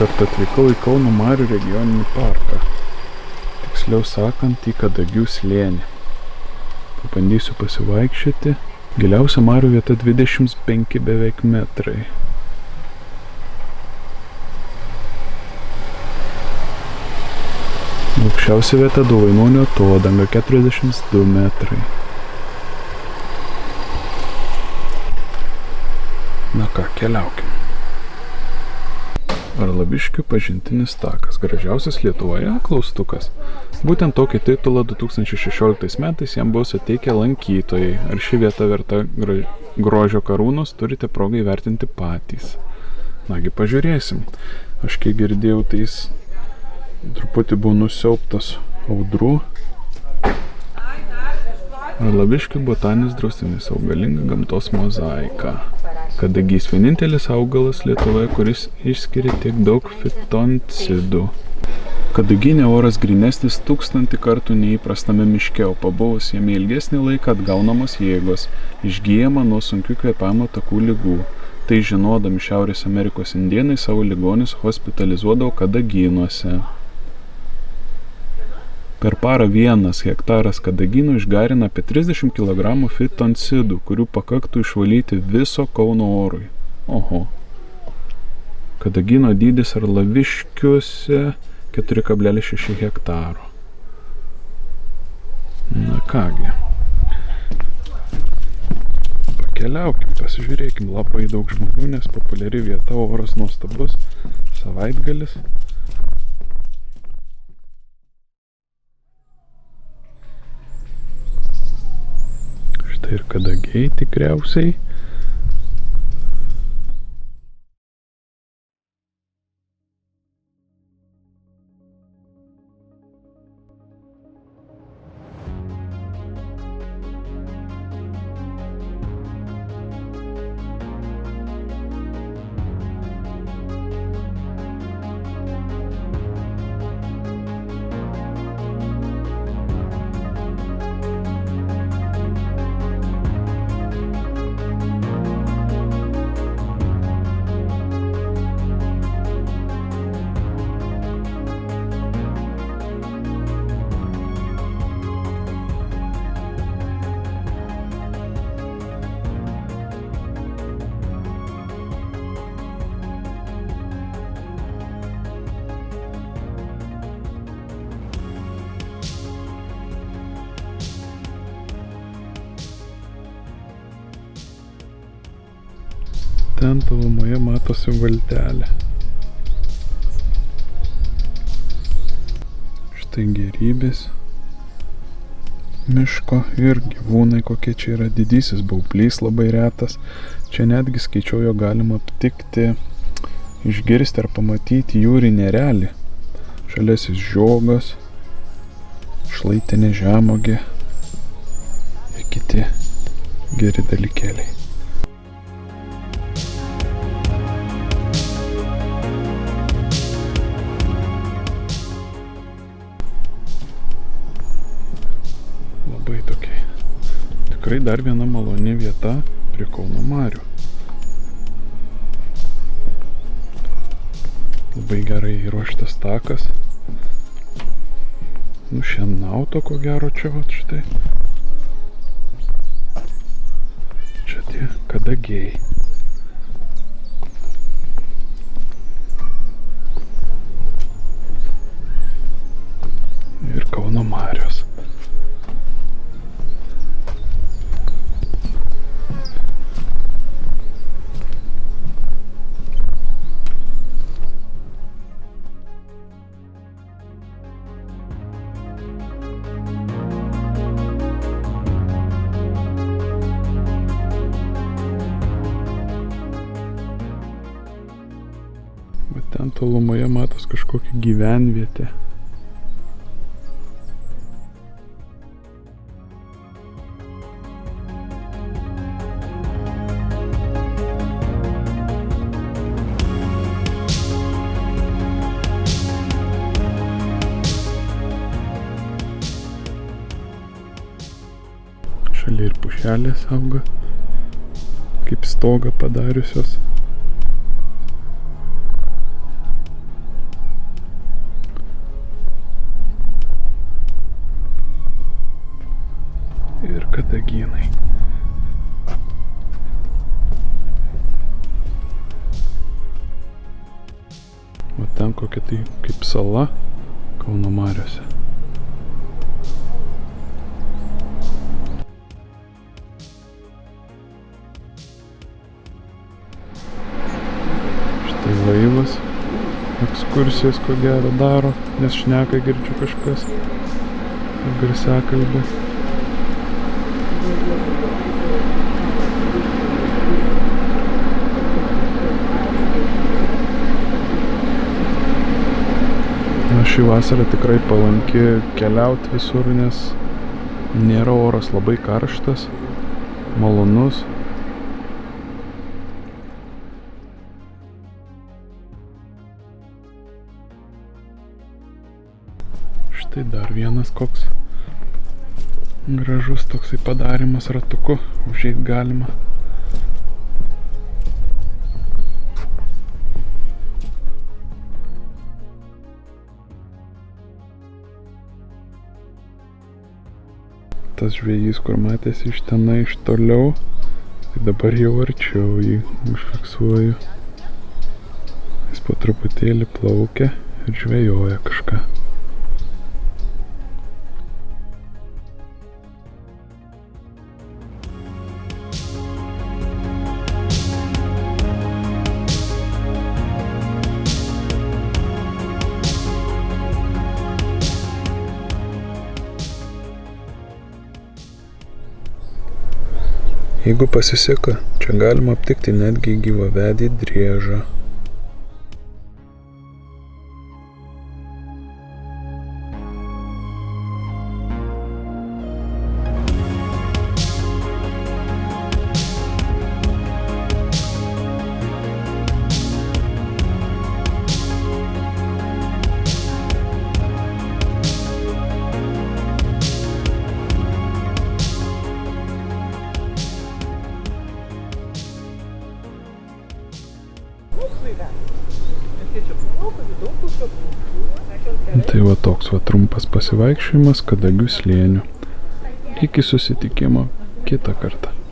kartą atvykau į Kauno marių regioninį parką. Tiksliau sakant, į Kadagių slėnį. Pabandysiu pasivaikščioti. Giliausia marių vieta 25 beveik metrai. Aukščiausia vieta Dovainuonio atodanga 42 metrai. Na ką, keliaukim. Arlaviškių pažintinis takas. Gražiausias Lietuvoje klaustukas. Būtent tokį titulą 2016 metais jam buvo suteikę lankytojai. Ar ši vieta verta grožio karūnos, turite progą įvertinti patys. Nagi, pažiūrėsim. Aš kiek girdėjau, tai jis truputį buvo nusiaubtas audrų. Arlaviškių botaninis draustinis, augalinga gamtos mozaika. Kadagys vienintelis augalas Lietuvoje, kuris išskiria tiek daug fitoncidų. Kadagyne oras grynesnis 1000 kartų neįprastame miške, o pabuvus jame ilgesnį laiką atgaunamos jėgos, išgyjama nuo sunkių kvėpavimo takų ligų. Tai žinodami Šiaurės Amerikos indėnai savo ligonius hospitalizuodavo kadagynuose. Per parą 1 hektaras kadagynų išgarina apie 30 kg fitoncidų, kurių pakaktų išvalyti viso Kauno orui. Oho. Kadagyno dydis Arlaviškiuose 4,6 hektaro. Na kągi. Pakeliaukim, pasižiūrėkim, labai daug žmonių, nes populiari vieta, oras nuostabus, savaitgalis. Štai ir kadagiai tikriausiai. Ten tolumoje matosi valtelė. Štai gėrybės miško ir gyvūnai kokie čia yra. Didysis baublys labai retas. Čia netgi skaičiau, jo galima aptikti, išgirsti ar pamatyti jūrinį erelį. Žaliasis žiogas, šlaitinė žemuogė ir kiti geri dalykėliai. Tikrai dar viena maloni vieta prie Kauno marių. Labai gerai įruoštas takas. Nušienauto ko gero čia, vat štai. Čia tie kadagiai. Ir Kauno marios. Ten tolumoje matos kažkokia gyvenvietė. Šalia ir pušelės auga, kaip stogą padariusios. kadagynai. O ten kokia tai kaip sala Kauno mariose. Štai laivas. Ekskursijas ko gero daro, nes šneka girdžiu kažkas. Garsiakalbė. Ši vasara tikrai palanki keliauti visur, nes nėra oras labai karštas, malonus. Štai dar vienas koks gražus toksai padarimas ratuku, užeit galima. Tas žvejys, kur matėsi iš tenai, iš toliau, tai dabar jau arčiau jį užfiksuoju. Jis po truputėlį plaukia ir žvejoja kažką. Jeigu pasiseka, čia galima aptikti netgi gyvavedį driežą. Tai va toks va trumpas pasivaikščiojimas Kadagių slėniu. Iki susitikimo kitą kartą.